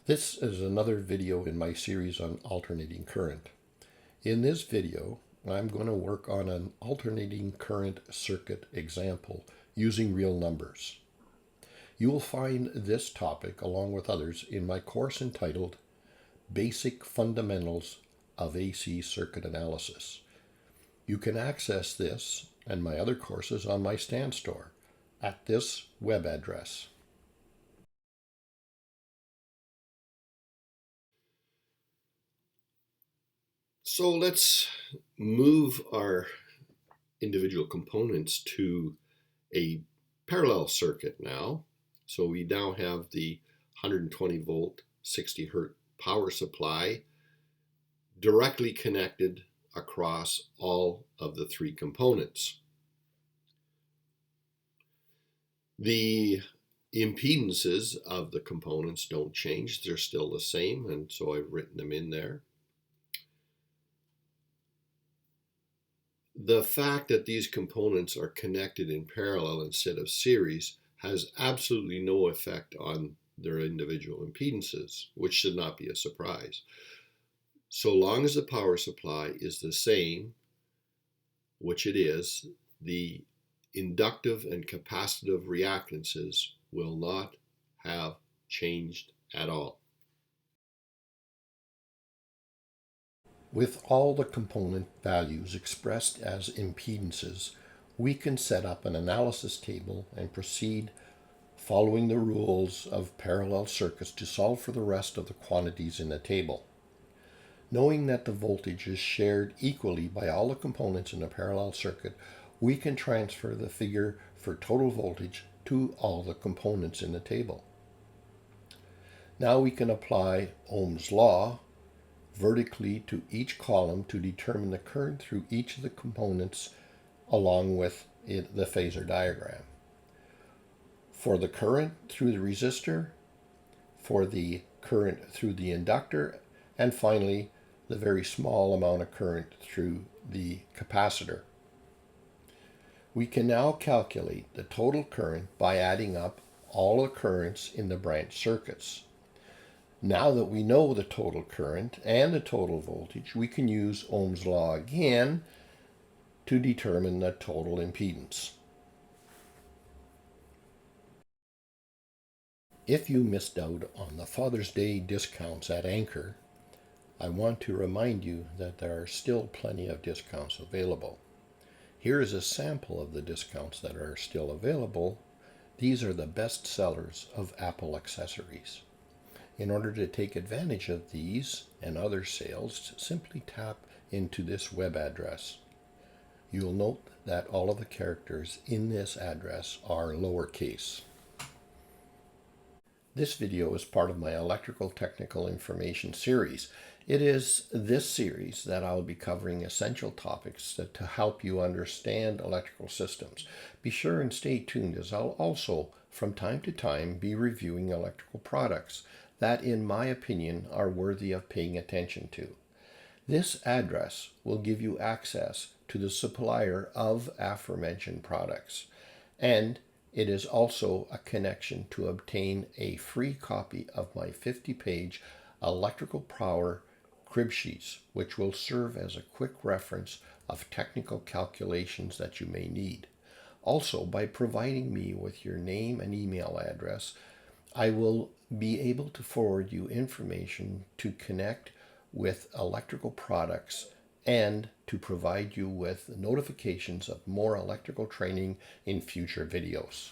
This is another video in my series on alternating current. In this video, I'm going to work on an alternating current circuit example using real numbers. You will find this topic, along with others, in my course entitled Basic Fundamentals of AC Circuit Analysis. You can access this and my other courses on my Stan Store at this web address. So let's move our individual components to a parallel circuit now. So we now have the 120 volt, 60 hertz power supply directly connected across all of the three components. The impedances of the components don't change. They're still the same, and so I've written them in there. The fact that these components are connected in parallel instead of series has absolutely no effect on their individual impedances, which should not be a surprise. So long as the power supply is the same, which it is, the inductive and capacitive reactances will not have changed at all. With all the component values expressed as impedances, we can set up an analysis table and proceed following the rules of parallel circuits to solve for the rest of the quantities in the table. Knowing that the voltage is shared equally by all the components in a parallel circuit, we can transfer the figure for total voltage to all the components in the table. Now we can apply Ohm's law vertically to each column to determine the current through each of the components along with the phasor diagram. For the current through the resistor, for the current through the inductor, and finally the very small amount of current through the capacitor. We can now calculate the total current by adding up all the currents in the branch circuits. Now that we know the total current and the total voltage, we can use Ohm's law again to determine the total impedance. If you missed out on the Father's Day discounts at Anchor, I want to remind you that there are still plenty of discounts available. Here is a sample of the discounts that are still available. These are the best sellers of Apple accessories. In order to take advantage of these and other sales, simply tap into this web address. You'll note that all of the characters in this address are lowercase. This video is part of my Electrical Technical Information series. It is this series that I'll be covering essential topics to help you understand electrical systems. Be sure and stay tuned, as I'll also, from time to time, be reviewing electrical products that, in my opinion, are worthy of paying attention to. This address will give you access to the supplier of aforementioned products, and it is also a connection to obtain a free copy of my 50-page electrical power crib sheets, which will serve as a quick reference of technical calculations that you may need. Also, by providing me with your name and email address, I will be able to forward you information to connect with electrical products and to provide you with notifications of more electrical training in future videos.